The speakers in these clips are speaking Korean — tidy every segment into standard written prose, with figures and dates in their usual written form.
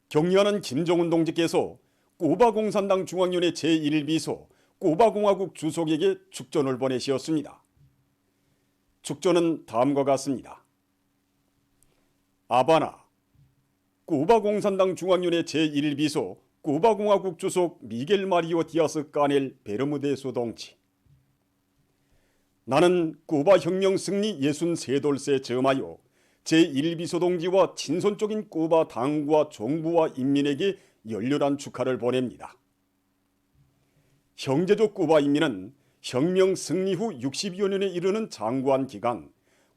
경리하는 김정은 동지께서 꾸바공산당 중앙위원회 제1비서 꾸바공화국 주석에게 축전을 보내시었습니다. 축전은 다음과 같습니다. 아바나, 꾸바공산당 중앙위원회 제1비서 꾸바공화국 주석 미겔 마리오 디아스 까넬 베르무데수 동지. 나는 꾸바 혁명 승리 63돌세 즈음하여 제1비서 동지와 친손적인 꾸바 당과 정부와 인민에게 열렬한 축하를 보냅니다. 형제족 꾸바 인민은 혁명 승리 후 60여 년에 이르는 장구한 기간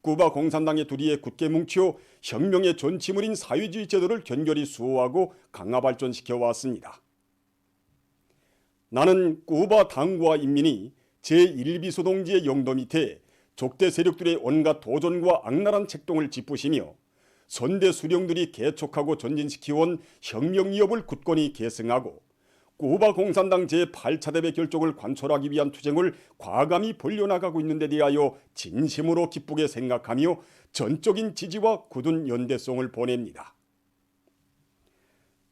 꾸바 공산당의 두리에 굳게 뭉쳐 혁명의 전치물인 사회주의 제도를 견고히 수호하고 강화 발전시켜 왔습니다. 나는 꾸바 당과 인민이 제1비서 동지의 영도 밑에 족대 세력들의 온갖 도전과 악랄한 책동을 짚으시며 선대 수령들이 개척하고 전진시키온 혁명 위협을 굳건히 계승하고 꾸바 공산당 제8차 대회 결정을 관철하기 위한 투쟁을 과감히 벌려나가고 있는 데 대하여 진심으로 기쁘게 생각하며 전적인 지지와 굳은 연대성을 보냅니다.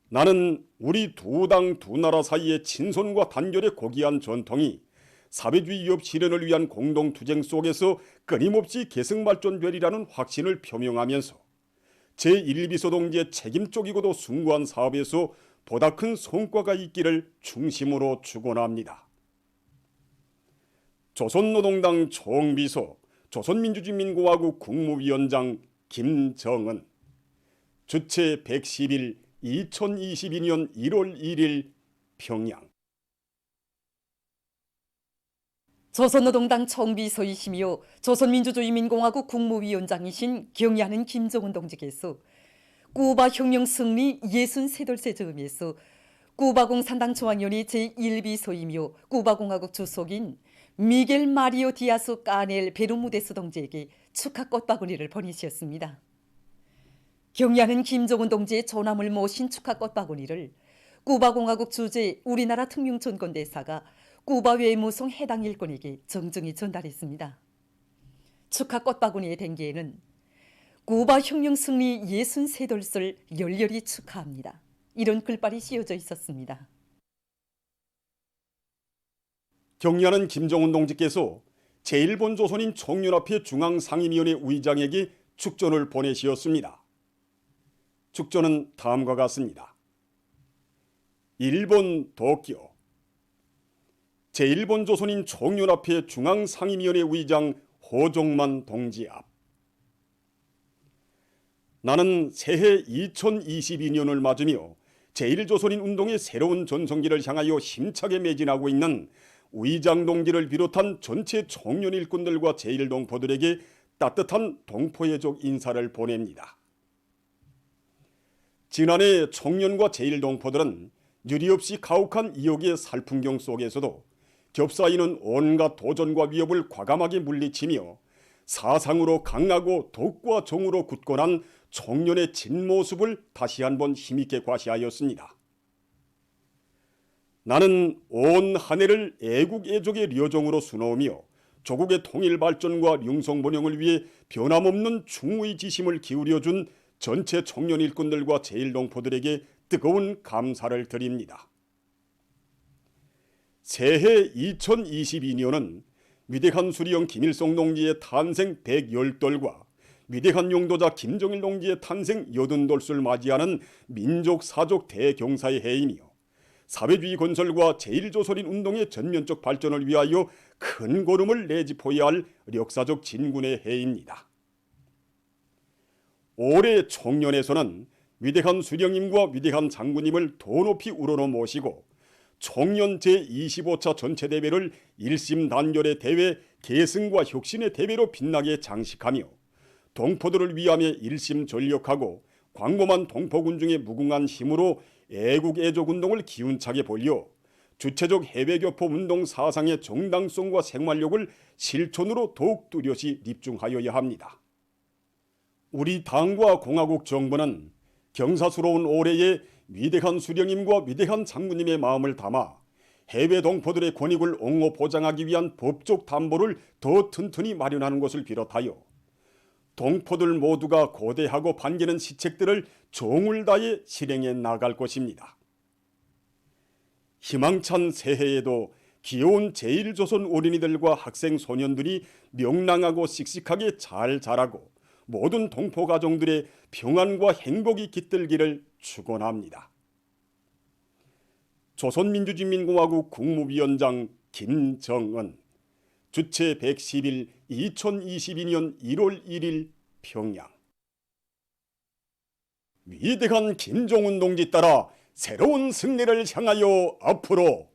나는 우리 두 당 두 나라 사이의 친손과 단결의 고귀한 전통이 사회주의 위협 실현을 위한 공동투쟁 속에서 끊임없이 계승발전되리라는 확신을 표명하면서 제1비서 동지의 책임적이고도 숭고한 사업에서 보다 큰 성과가 있기를 중심으로 축원합니다. 조선노동당 총비서 조선민주주의민공화국 국무위원장 김정은. 주체 110일 2022년 1월 1일 평양. 조선노동당 총비서이시며 조선민주주의민공화국 국무위원장이신 경야는 김정은 동지께서 꾸바 혁명 승리 63돌세 즈음에서 꾸바공산당 중앙위원회 제1비서이며 꾸바공화국 주석인 미겔 마리오 디아스 까넬 베르무데스 동지에게 축하 꽃바구니를 보내셨습니다. 경야는 김정은 동지의 조남을 모신 축하 꽃바구니를 꾸바공화국 주재 우리나라 특명전권대사가 꾸바 외무성 해당 일꾼에게 정중히 전달했습니다. 축하 꽃바구니의 댕기에는 꾸바 혁명 승리 63돌을 열렬히 축하합니다. 이런 글발이 씌워져 있었습니다. 경리하는 김정은 동지께서 제1본 조선인 총연합회 중앙상임위원회 의장에게 축전을 보내시었습니다. 축전은 다음과 같습니다. 일본 도쿄 제1본 조선인 총연합회 중앙상임위원회 의장 호종만 동지 앞. 나는 새해 2022년을 맞으며 제1조선인 운동의 새로운 전성기를 향하여 힘차게 매진하고 있는 의장 동지를 비롯한 전체 총련 일꾼들과 제1동포들에게 따뜻한 동포애족 인사를 보냅니다. 지난해 총련과 제1동포들은 유리없이 가혹한 이역의 살풍경 속에서도 겹사이는 온갖 도전과 위협을 과감하게 물리치며 사상으로 강하고 덕과 정으로 굳건한 총련의 진모습을 다시 한번 힘있게 과시하였습니다. 나는 온 한 해를 애국애족의 려정으로 수놓으며 조국의 통일 발전과 융성번영을 위해 변함없는 충의지심을 기울여준 전체 총련 일꾼들과 제1동포들에게 뜨거운 감사를 드립니다. 새해 2022년은 위대한 수리형 김일성 동지의 탄생 110돌과 위대한 용도자 김정일 동지의 탄생 80돌을 맞이하는 민족 사족 대경사의 해이며 사회주의 건설과 제1조선인 운동의 전면적 발전을 위하여 큰 걸음을 내짚어야 할 역사적 진군의 해입니다. 올해 총련에서는 위대한 수령님과 위대한 장군님을 더 높이 우러러 모시고 총련 제25차 전체대회를 일심단결의 대회, 계승과 혁신의 대회로 빛나게 장식하며 동포들을 위함에 일심전력하고 광범한 동포군중의 무궁한 힘으로 애국애족운동을 기운차게 벌려 주체적 해외교포운동 사상의 정당성과 생활력을 실천으로 더욱 뚜렷이 입증하여야 합니다. 우리 당과 공화국 정부는 경사스러운 올해에 위대한 수령님과 위대한 장군님의 마음을 담아 해외 동포들의 권익을 옹호 보장하기 위한 법적 담보를 더 튼튼히 마련하는 것을 비롯하여 동포들 모두가 고대하고 반기는 시책들을 정을 다해 실행해 나갈 것입니다. 희망찬 새해에도 귀여운 제1조선 어린이들과 학생 소년들이 명랑하고 씩씩하게 잘 자라고 모든 동포 가정들의 평안과 행복이 깃들기를 축원합니다. 조선민주주의인민공화국 국무위원장 김정은, 주체 110일 2022년 1월 1일 평양. 위대한 김정은 동지 따라 새로운 승리를 향하여 앞으로.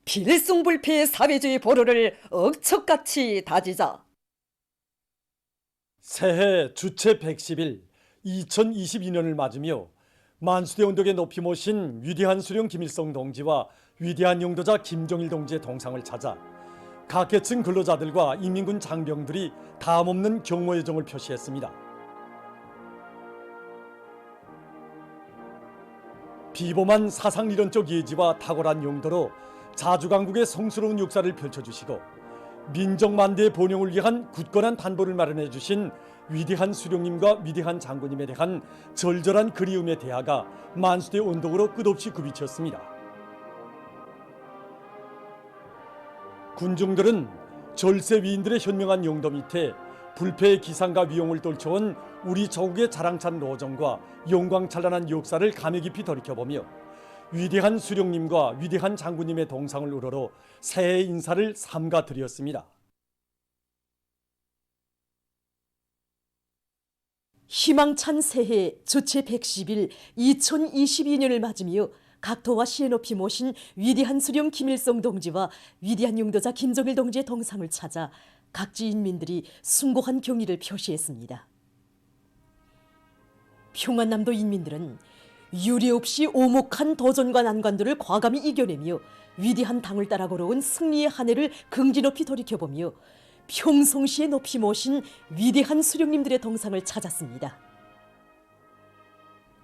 필승불패의 사회주의 보루를 억척같이 다지자. 새해 주체 110일 2022년을 맞으며 만수대 언덕에 높이 모신 위대한 수령 김일성 동지와 위대한 용도자 김정일 동지의 동상을 찾아 각 계층 근로자들과 인민군 장병들이 다함없는 경호의 정을 표시했습니다. 비범한 사상이론적 예지와 탁월한 용도로 자주강국의 성스러운 역사를 펼쳐주시고 민족만대의 번영을 위한 굳건한 담보를 마련해 주신 위대한 수령님과 위대한 장군님에 대한 절절한 그리움의 대화가 만수대 언덕으로 끝없이 굽이쳤습니다. 군중들은 절세 위인들의 현명한 용도 밑에 불패의 기상과 위용을 떨쳐온 우리 조국의 자랑찬 노정과 영광찬란한 역사를 감회 깊이 돌이켜보며 위대한 수령님과 위대한 장군님의 동상을 우러러 새해 인사를 삼가 드렸습니다. 희망찬 새해 주체 110일 2022년을 맞으며 각도와 시에 높이 모신 위대한 수령 김일성 동지와 위대한 용도자 김정일 동지의 동상을 찾아 각지 인민들이 숭고한 경의를 표시했습니다. 평안남도 인민들은 유례 없이 오목한 도전과 난관들을 과감히 이겨내며 위대한 당을 따라 걸어온 승리의 한 해를 긍지 높이 돌이켜보며 평성시에 높이 모신 위대한 수령님들의 동상을 찾았습니다.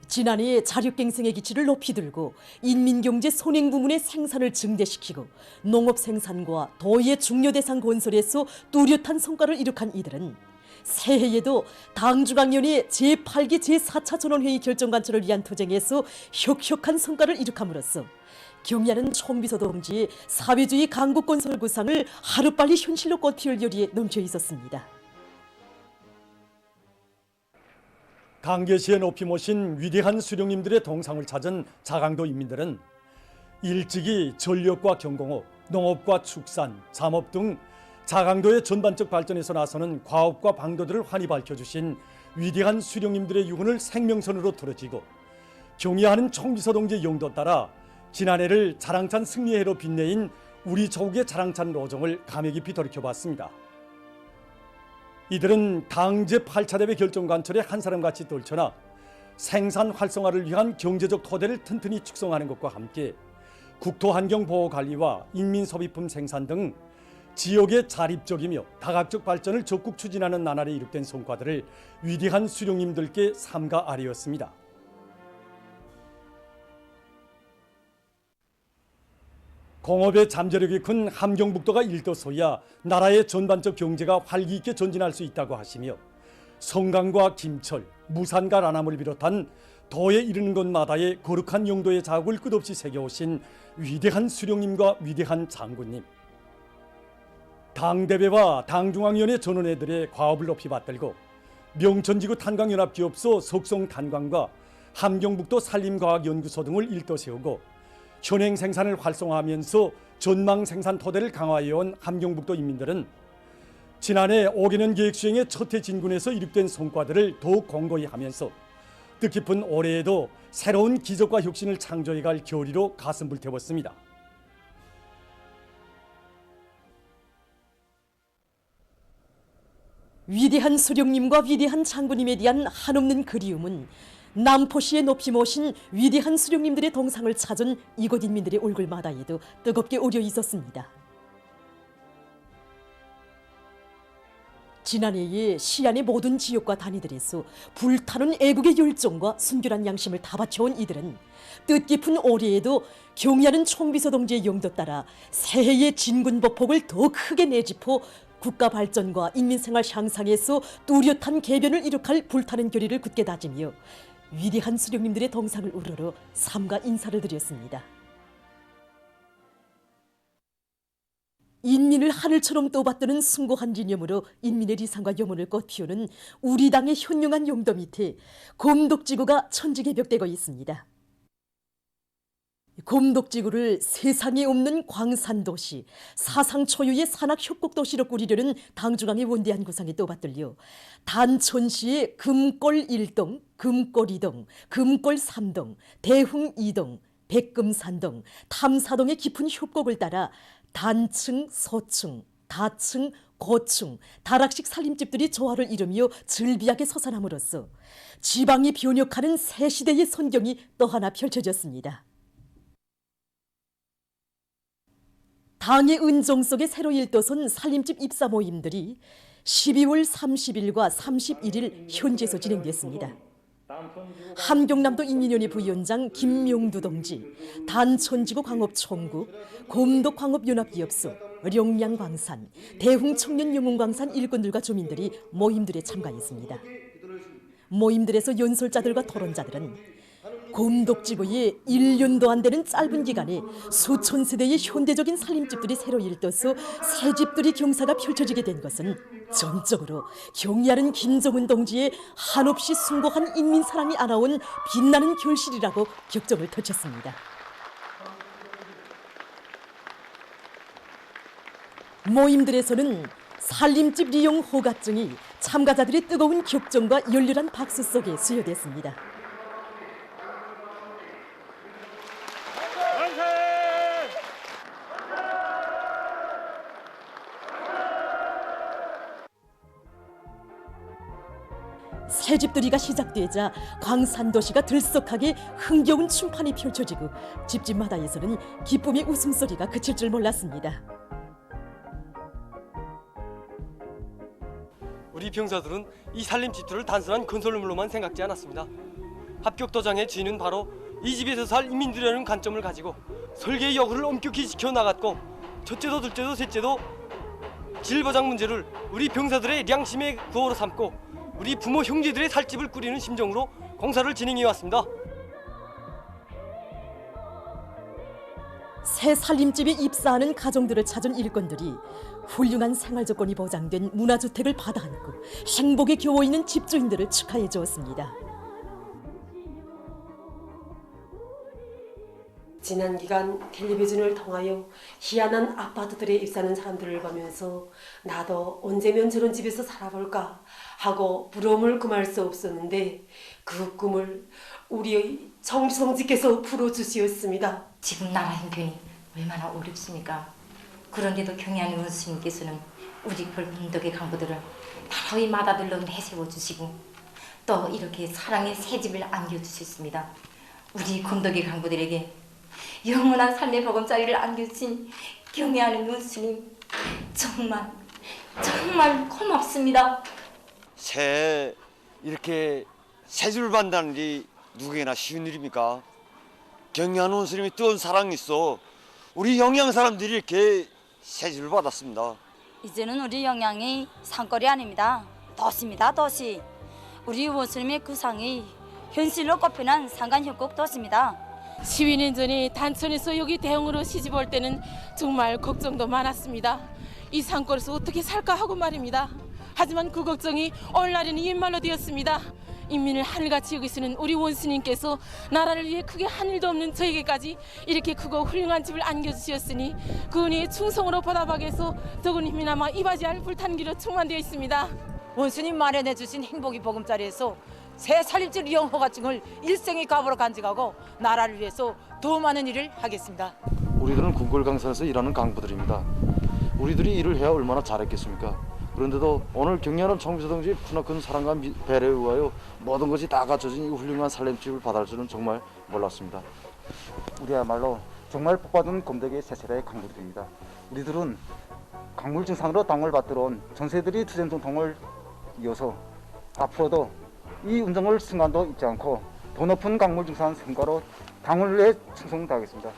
지난해 자력갱생의 기치를 높이 들고 인민경제 손행부문의 생산을 증대시키고 농업생산과 도의 중요대상 건설에서 뚜렷한 성과를 이룩한 이들은 새해에도 당중앙위원회 제8기 제4차 전원회의 결정관철을 위한 투쟁에서 혁혁한 성과를 이룩함으로써 경의하는 총비서 동지의 사회주의 강국건설 구상을 하루빨리 현실로 꽃피울 열의에 넘쳐 있었습니다. 강계시에 높이 모신 위대한 수령님들의 동상을 찾은 자강도 인민들은 일찍이 전력과 경공업, 농업과 축산, 잠업 등 자강도의 전반적 발전에서 나서는 과업과 방도들을 환히 밝혀주신 위대한 수령님들의 유언을 생명선으로 들어지고 경의하는 총비서 동지의 용도 따라 지난해를 자랑찬 승리의 해로 빛내인 우리 조국의 자랑찬 노정을 감회 깊이 돌이켜봤습니다. 이들은 당 제8차 대회 결정관철에 한 사람같이 떨쳐나 생산 활성화를 위한 경제적 토대를 튼튼히 축성하는 것과 함께 국토환경보호관리와 인민소비품 생산 등 지역의 자립적이며 다각적 발전을 적극 추진하는 나날에 이룩된 성과들을 위대한 수령님들께 삼가 아뢰었습니다. 공업의 잠재력이 큰 함경북도가 일떠서야 나라의 전반적 경제가 활기 있게 전진할 수 있다고 하시며 성강과 김철, 무산과 라남을 비롯한 도에 이르는 곳마다의 거룩한 용도의 자국을 끝없이 새겨오신 위대한 수령님과 위대한 장군님, 당대회와 당중앙위원회 전원회들의 과업을 높이 받들고 명천지구 탄광연합기업소 석송탄광과 함경북도 산림과학연구소 등을 일떠세우고 현행 생산을 활성화하면서 전망 생산 토대를 강화해온 함경북도 인민들은 지난해 5개년 계획 수행의 첫해 진군에서 이룩된 성과들을 더욱 공고히 하면서 뜻깊은 올해에도 새로운 기적과 혁신을 창조해갈 결의로 가슴 불태웠습니다. 위대한 수령님과 위대한 장군님에 대한 한없는 그리움은 남포시에 높이 모신 위대한 수령님들의 동상을 찾은 이곳 인민들의 얼굴마다에도 뜨겁게 오려 있었습니다. 지난해에 시안의 모든 지역과 단위들에서 불타는 애국의 열정과 순결한 양심을 다 바쳐온 이들은 뜻깊은 올해에도 경의하는 총비서 동지의 용도 따라 새해의 진군 보폭을 더 크게 내짚어 국가 발전과 인민생활 향상에서 뚜렷한 개변을 이룩할 불타는 결의를 굳게 다지며 위대한 수령님들의 동상을 우러러 삼가 인사를 드렸습니다. 인민을 하늘처럼 떠받드는 숭고한 이념으로 인민의 리상과 염원을 꽃피우는 우리 당의 현명한 용도 밑에 곰독지구가 천지개 벽되고 있습니다. 곰독지구를 세상에 없는 광산도시, 사상 초유의 산악협곡도시로 꾸리려는 당중앙의 원대한 구상에 떠받들려 단천시의 금골 1동, 금골 2동, 금골 3동, 대흥 2동, 백금산동, 탐사동의 깊은 협곡을 따라 단층, 서층, 다층, 고층, 다락식 살림집들이 조화를 이루며 즐비하게 솟아남으로써 지방이 변혁하는 새 시대의 선경이 또 하나 펼쳐졌습니다. 당의 은종 속에 새로 일떠선 살림집 입사 모임들이 12월 30일과 31일 현지에서 진행됐습니다. 함경남도 인민위원회 부위원장 김명두 동지, 단천지구 광업총국, 곰독 광업연합기업소, 령량광산, 대흥청년영웅광산 일꾼들과 주민들이 모임들에 참가했습니다. 모임들에서 연설자들과 토론자들은 곰독지구에 1년도 안 되는 짧은 기간에 수천 세대의 현대적인 살림집들이 새로 일떠서 새 집들이 경사가 펼쳐지게 된 것은 전적으로 경의하는 김정은 동지의 한없이 숭고한 인민사랑이 안아온 빛나는 결실이라고 격정을 터쳤습니다. 모임들에서는 살림집 이용 호가증이 참가자들의 뜨거운 격정과 열렬한 박수 속에 수여됐습니다. 새집들이가 시작되자 광산도시가 들썩하게 흥겨운 춤판이 펼쳐지고 집집마다에서는 기쁨의 웃음소리가 그칠 줄 몰랐습니다. 우리 병사들은 이 살림집들을 단순한 건설물로만 생각지 않았습니다. 합격도장의 주인은 바로 이 집에서 살 인민들이라는 관점을 가지고 설계의 여부를 엄격히 지켜나갔고 첫째도 둘째도 셋째도 질보장 문제를 우리 병사들의良심의 구호로 삼고 우리 부모 형제들의 살집을 꾸리는 심정으로 공사를 진행해왔습니다. 새 살림집에 입사하는 가정들을 찾은 일꾼들이 훌륭한 생활 조건이 보장된 문화주택을 받아안고 행복에 겨워 있는 집주인들을 축하해 주었습니다. 지난 기간 텔레비전을 통하여 희한한 아파트들에 입사하는 사람들을 보면서 나도 언제면 저런 집에서 살아볼까 하고 부러움을 금할 수 없었는데 그 꿈을 우리의 정성지께서 풀어주시었습니다. 지금 나라 형편이 얼마나 어렵습니까? 그런데도 경의하는 원수님께서는 우리 곰독의 강부들을 나라의 마다들로 내세워주시고 또 이렇게 사랑의 새 집을 안겨주셨습니다. 우리 곰독의 강부들에게 영원한 삶의 보금자리를 안겨주신 경외하는 원수님 정말 고맙습니다. 이렇게 새 집을 받는다는 게 누구에나 쉬운 일입니까? 경의하는 원수님이 뜨거운 사랑이 있어 우리 영양 사람들이 이렇게 새 집을 받았습니다. 이제는 우리 영양이 산골이 아닙니다. 도시입니다. 도시. 우리 원수님의 그 상이 현실로 꼽히는 상간협곡 도시입니다. 12년 전에 단천에서 여기 대흥으로 시집 올 때는 정말 걱정도 많았습니다. 이 산골에서 어떻게 살까 하고 말입니다. 하지만 그 걱정이 오늘날에는 일말로 되었습니다. 인민을 하늘같이 여기시는 우리 원수님께서 나라를 위해 크게 한 일도 없는 저에게까지 이렇게 크고 훌륭한 집을 안겨주셨으니 그 은혜의 충성으로 보답하게서 적은 힘이나마 이바지할 불탄기로 충만되어 있습니다. 원수님 마련해 주신 행복의 보금자리에서 새 살림집 이용 허가증을 일생의 값으로 간직하고 나라를 위해서 더 많은 일을 하겠습니다. 우리들은 궁궐강산에서 일하는 강부들입니다. 우리들이 일을 해야 얼마나 잘했겠습니까? 그런데도 오늘 경의하는 청비서 동지의 크나큰 사랑과 배려에 의하여 모든 것이 다 갖춰진 이 훌륭한 살림집을 받을 줄은 정말 몰랐습니다. 우리야말로 정말 복받은 곰독의 새 세대의 강부들입니다. 우리들은 강물 증상으로 당을 받들어 온 전세들이 투쟁 전통을 이어서 앞으로도 이 운정을 순간도 잊지 않고 더 높은 강물 증산 성과로 당을 위해 충성 다하겠습니다.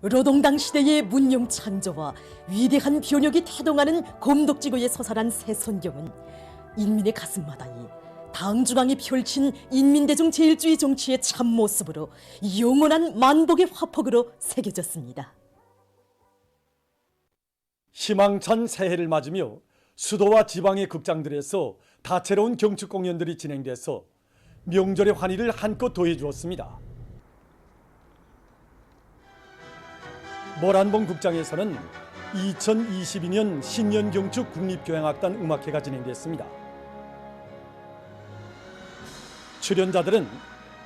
노동당 시대의 문명 창조와 위대한 변혁이 태동하는 검독지구에 서살한 새선경은 인민의 가슴마다이 당중앙이 펼친 인민대중 제일주의 정치의 참모습으로 영원한 만복의 화폭으로 새겨졌습니다. 희망찬 새해를 맞으며 수도와 지방의 극장들에서 다채로운 경축 공연들이 진행돼서 명절의 환희를 한껏 더해주었습니다. 모란봉 극장에서는 2022년 신년경축 국립교향악단 음악회가 진행됐습니다. 출연자들은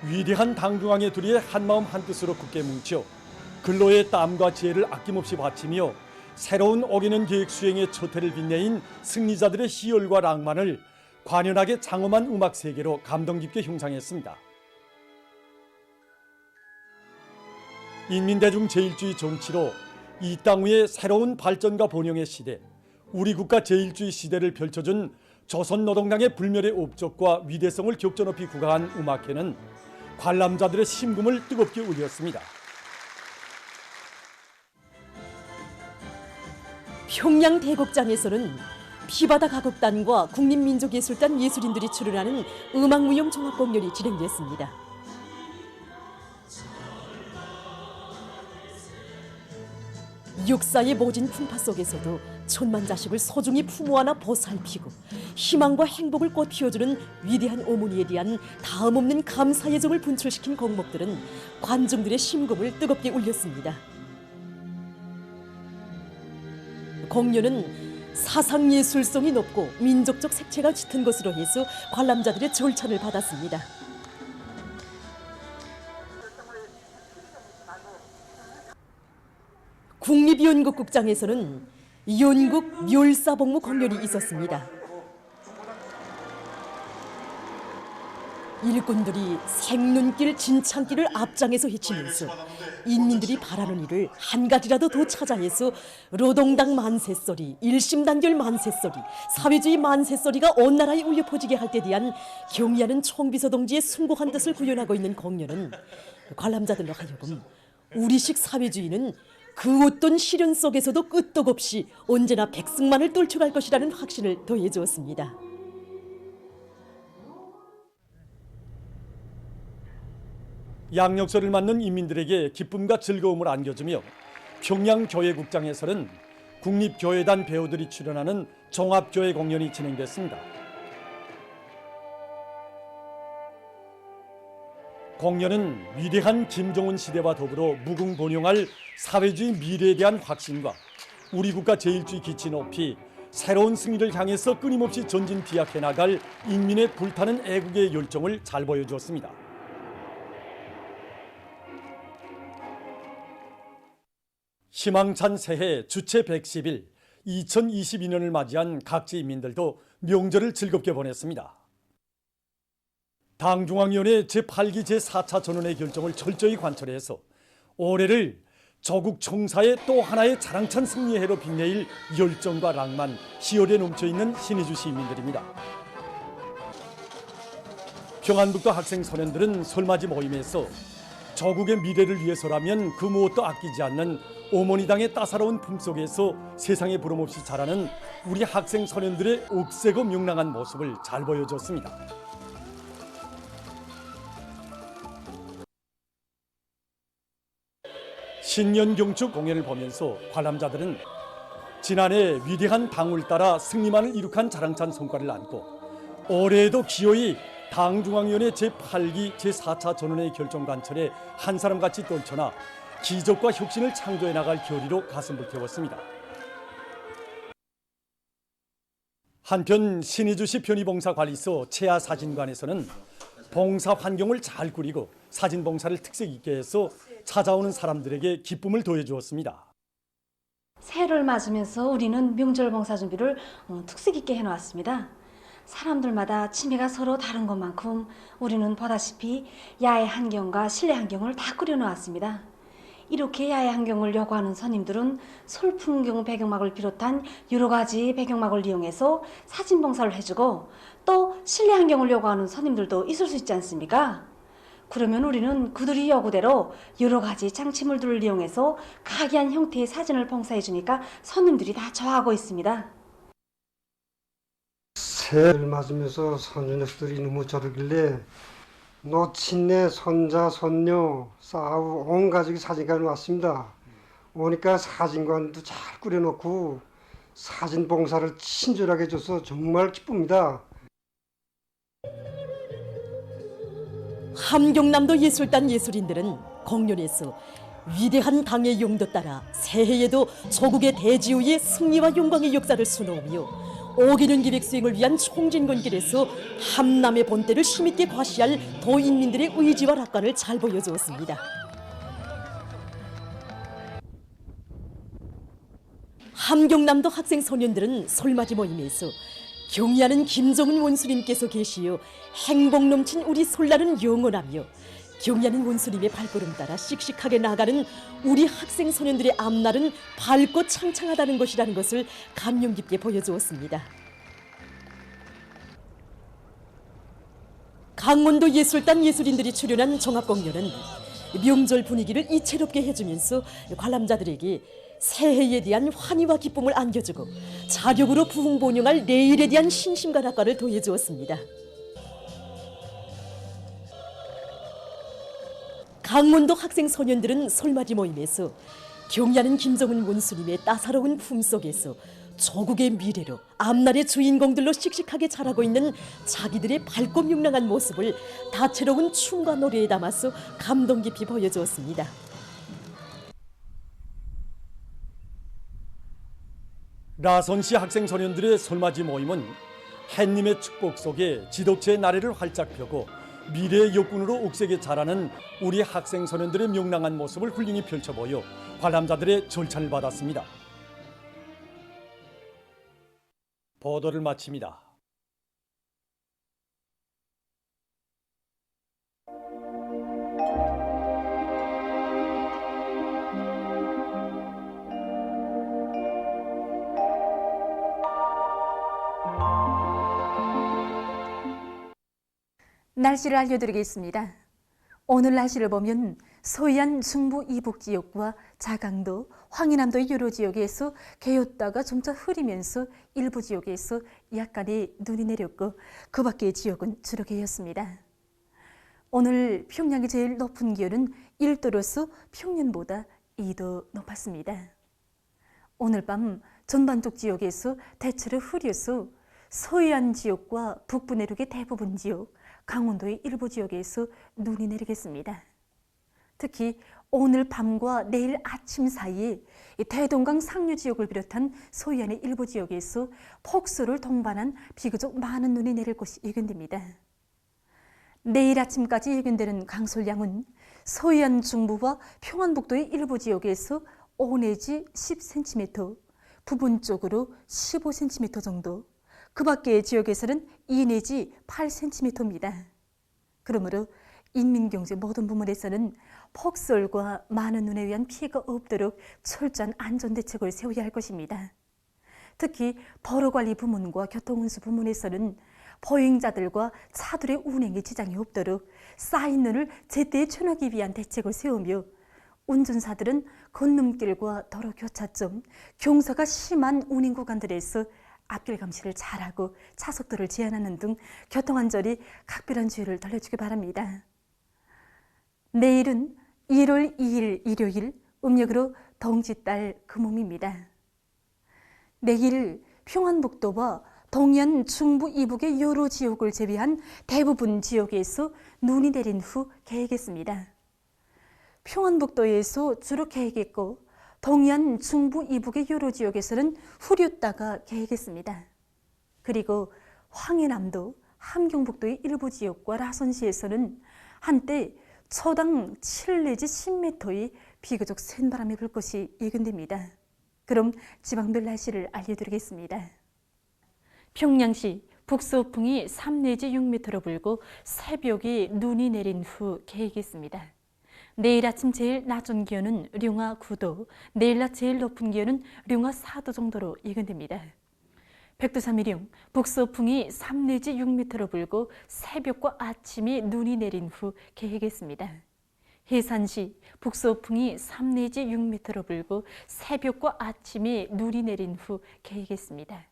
위대한 당중앙의 둘이 한마음 한뜻으로 굳게 뭉쳐 근로의 땀과 지혜를 아낌없이 바치며 새로운 어기는 계획 수행의 초태를 빛내인 승리자들의 희열과 낭만을 관연하게 장엄한 음악 세계로 감동 깊게 형상했습니다. 인민대중 제일주의 정치로 이 땅 위에 새로운 발전과 번영의 시대, 우리 국가 제일주의 시대를 펼쳐준 조선노동당의 불멸의 업적과 위대성을 격전높이 구가한 음악회는 관람자들의 심금을 뜨겁게 울렸습니다. 평양 대극장에서는 피바다 가곡단과 국립민족예술단 예술인들이 출연하는 음악무용 종합공연이 진행됐습니다. 역사의 모진 풍파 속에서도 천만 자식을 소중히 품어 안아 보살피고 희망과 행복을 꽃피워주는 위대한 어머니에 대한 다음없는 감사의 정을 분출시킨 곡목들은 관중들의 심금을 뜨겁게 울렸습니다. 공연은 사상예술성이 높고 민족적 색채가 짙은 것으로 해서 관람자들의 절찬을 받았습니다. 국립연극극장에서는 연극 멸사복무 공연이 있었습니다. 일꾼들이 생눈길 진창길을 앞장에서 헤치면서 인민들이 바라는 일을 한 가지라도 더 찾아내서 노동당 만세소리, 일심단결 만세소리, 사회주의 만세소리가 온 나라에 울려 퍼지게 할 때 대한 경의하는 총비서 동지의 숭고한 뜻을 구현하고 있는 공연은 관람자들로 하여금 우리식 사회주의는 그 어떤 시련 속에서도 끄떡 없이 언제나 백승만을 뚫쳐갈 것이라는 확신을 더해주었습니다. 양력서를 맞는 인민들에게 기쁨과 즐거움을 안겨주며 평양교회국장에서는 국립교회단 배우들이 출연하는 종합교회 공연이 진행됐습니다. 공연은 위대한 김정은 시대와 더불어 무궁번영할 사회주의 미래에 대한 확신과 우리 국가 제일주의 기치 높이 새로운 승리를 향해서 끊임없이 전진 비약해 나갈 인민의 불타는 애국의 열정을 잘 보여주었습니다. 희망찬 새해 주체 110일 2022년을 맞이한 각지 인민들도 명절을 즐겁게 보냈습니다. 당중앙위원회 제8기 제4차 전원의 결정을 철저히 관철해서 올해를 조국 청사의 또 하나의 자랑찬 승리의 해로 빛내일 열정과 낭만, 희열에 넘쳐있는 신의주 시민들입니다. 평안북도 학생 소년들은 설맞이 모임에서 조국의 미래를 위해서라면 그 무엇도 아끼지 않는 어머니당의 따사로운 품속에서 세상에 부름없이 자라는 우리 학생 소년들의 억세고 명랑한 모습을 잘 보여줬습니다. 신년경축 공연을 보면서 관람자들은 지난해 위대한 당을 따라 승리만을 이룩한 자랑찬 성과를 안고 올해에도 기어이 당중앙위원회 제8기 제4차 전원의 결정관철에 한 사람같이 떨쳐나 기적과 혁신을 창조해 나갈 결의로 가슴을 태웠습니다. 한편 신의주시 편의봉사관리소 체아사진관에서는 봉사 환경을 잘 꾸리고 사진 봉사를 특색 있게 해서 찾아오는 사람들에게 기쁨을 더해주었습니다. 새해를 맞으면서 우리는 명절 봉사 준비를 특색 있게 해놓았습니다. 사람들마다 취미가 서로 다른 것만큼 우리는 보다시피 야외 환경과 실내 환경을 다 꾸려놓았습니다. 이렇게 야외 환경을 요구하는 손님들은 솔풍경 배경막을 비롯한 여러 가지 배경막을 이용해서 사진 봉사를 해주고 또 실내 환경을 요구하는 손님들도 있을 수 있지 않습니까? 그러면 우리는 그들이 요구대로 여러 가지 장치물들을 이용해서 각이한 형태의 사진을 봉사해 주니까 손님들이 다 좋아하고 있습니다. 새를 맞으면서 손녀들이 너무 저러길래 노친네 손자 손녀 싸우 온 가족이 사진관에 왔습니다. 오니까 사진관도 잘 꾸려놓고 사진 봉사를 친절하게 해줘서 정말 기쁩니다. 함경남도 예술단 예술인들은 공연에서 위대한 당의 용도 따라 새해에도 조국의 대지우의 승리와 영광의 역사를 수놓으며 오기는 기백 수행을 위한 총진건길에서 함남의 본때를 힘있게 과시할 도인민들의 의지와 낙관을 잘 보여주었습니다. 함경남도 학생 소년들은 솔맞이 모임에서 경의하는 김정은 원수님께서 계시어 행복 넘친 우리 솔날은 영원하며 경의하는 원수님의 발걸음 따라 씩씩하게 나가는 우리 학생 소년들의 앞날은 밝고 창창하다는 것이라는 것을 감명 깊게 보여주었습니다. 강원도 예술단 예술인들이 출연한 종합공연은 명절 분위기를 이채롭게 해주면서 관람자들에게 새해에 대한 환희와 기쁨을 안겨주고 자력으로 부흥본영할 내일에 대한 신심과 낙관을 더해주었습니다. 강원도 학생 소년들은 솔맞이 모임에서 경의하는 김정은 원수님의 따사로운 품속에서 조국의 미래로 앞날의 주인공들로 씩씩하게 자라고 있는 자기들의 밝고 명랑한 모습을 다채로운 춤과 노래에 담아서 감동 깊이 보여주었습니다. 라선시 학생 소년들의 솔맞이 모임은 햇님의 축복 속에 지덕체의 나래를 활짝 펴고 미래의 역군으로 옥색에 자라는 우리 학생 소년들의 명랑한 모습을 훌륭히 펼쳐보여 관람자들의 절찬을 받았습니다. 보도를 마칩니다. 날씨를 알려드리겠습니다. 오늘 날씨를 보면 서해안 중부 이북 지역과 자강도, 황해남도의 여러 지역에서 개었다가 점차 흐리면서 일부 지역에서 약간의 눈이 내렸고 그 밖의 지역은 주로 개였습니다. 오늘 평양의 제일 높은 기온은 1도로서 평년보다 2도 높았습니다. 오늘 밤 전반적 지역에서 대체로 흐려서 서해안 지역과 북부 내륙의 대부분 지역, 강원도의 일부 지역에서 눈이 내리겠습니다. 특히 오늘 밤과 내일 아침 사이에 대동강 상류 지역을 비롯한 서해안의 일부 지역에서 폭설을 동반한 비교적 많은 눈이 내릴 것이 예견됩니다. 내일 아침까지 예견되는 강솔량은 서해안 중부와 평안북도의 일부 지역에서 5 내지 10cm, 부분적으로 15cm 정도, 그 밖의 지역에서는 2 내지 8cm입니다. 그러므로 인민경제 모든 부문에서는 폭설과 많은 눈에 의한 피해가 없도록 철저한 안전대책을 세워야 할 것입니다. 특히 도로관리 부문과 교통운수 부문에서는 보행자들과 차들의 운행에 지장이 없도록 쌓인 눈을 제때 쳐내기 위한 대책을 세우며 운전사들은 건너길과 도로 교차점, 경사가 심한 운행 구간들에서 앞길 감시를 잘하고 차속도를 제한하는 등 교통안전에 각별한 주의를 돌려주기 바랍니다. 내일은 1월 2일 일요일 음력으로 동짓달 금음입니다. 내일 평안북도와 동해안 중부 이북의 여러 지역을 제외한 대부분 지역에서 눈이 내린 후 개겠습니다. 평안북도에서 주로 개겠고 동해안 중부 이북의 여러 지역에서는 흐렸다가 개겠습니다. 그리고 황해남도, 함경북도의 일부 지역과 라선시에서는 한때 초당 7 내지 10m의 비교적 센 바람이 불 것이 예견됩니다. 그럼 지방별 날씨를 알려드리겠습니다. 평양시 북서풍이 3 내지 6m로 불고 새벽에 눈이 내린 후 개겠습니다. 내일 아침 제일 낮은 기온은 령화 9도, 내일 낮 제일 높은 기온은 령화 4도 정도로 예견됩니다. 백두산미령 북서풍이 3 내지 6m로 불고 새벽과 아침에 눈이 내린 후 개겠습니다. 해산시 북서풍이 3 내지 6m로 불고 새벽과 아침에 눈이 내린 후 개겠습니다.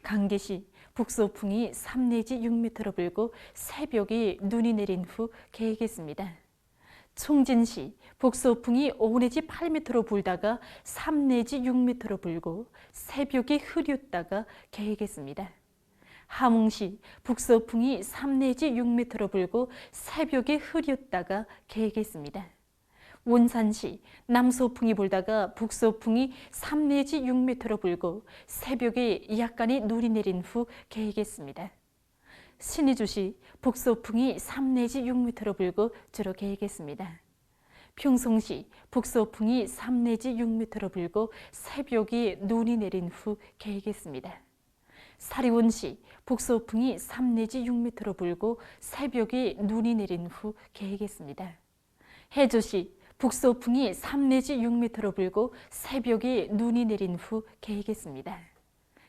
강계시 북서풍이 3 내지 6m로 불고 새벽에 눈이 내린 후 개겠습니다. 총진시 북서풍이 5 내지 8m로 불다가 3 내지 6m로 불고 새벽에 흐렸다가 개겠습니다. 함흥시 북서풍이 3 내지 6m로 불고 새벽에 흐렸다가 개겠습니다. 원산시 남서풍이 불다가 북서풍이 3 내지 6m로 불고 새벽에 약간의 눈이 내린 후 개겠습니다. 신의주시 북서풍이 3 내지 6m로 불고 주로 개겠습니다. 평송시 북서풍이 3 내지 6m로 불고 새벽에 눈이 내린 후 개겠습니다. 사리원시 북서풍이 3 내지 6m로 불고 새벽에 눈이 내린 후 개겠습니다. 해조시 북서풍이 3 내지 6m로 불고 새벽에 눈이 내린 후 개겠습니다.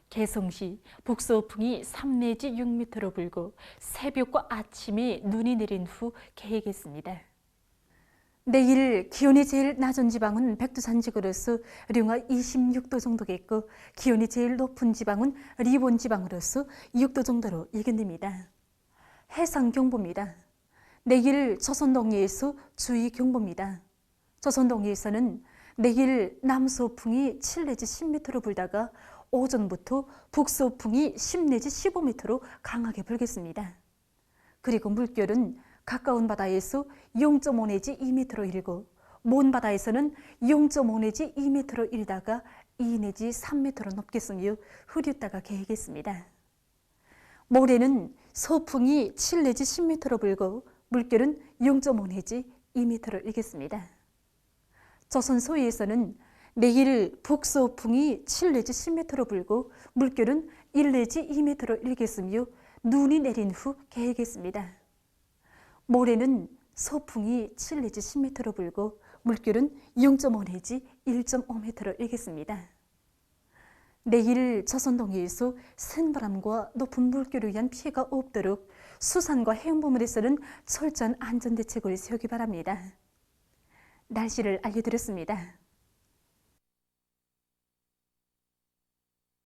개성시 북서풍이 3 내지 6m로 불고 새벽과 아침에 눈이 내린 후 개겠습니다. 내일 기온이 제일 낮은 지방은 백두산 지구로서 령화 26도 정도겠고 기온이 제일 높은 지방은 리본 지방으로서 6도 정도로 예견됩니다. 해상경보입니다. 내일 조선동해에서 주의경보입니다. 조선동해에서는 내일 남서풍이 7 내지 10m로 불다가 오전부터 북서풍이 10 내지 15m로 강하게 불겠습니다. 그리고 물결은 가까운 바다에서 0.5 내지 2m로 일고 먼 바다에서는 0.5 내지 2m로 일다가 2 내지 3m로 넘겠으며 흐렸다가 개겠습니다. 모레는 서풍이 7 내지 10m로 불고 물결은 0.5 내지 2m로 일겠습니다. 조선 소위에서는 내일 북서풍이 7 내지 10m로 불고 물결은 1 내지 2m로 일겠으며 눈이 내린 후 개겠습니다. 모레는 서풍이 7 내지 10m로 불고 물결은 0.5 내지 1.5m로 일겠습니다. 내일 조선동해에서 센 바람과 높은 물결에 의한 피해가 없도록 수산과 해운부문에서는 철저한 안전대책을 세우기 바랍니다. 날씨를 알려드렸습니다.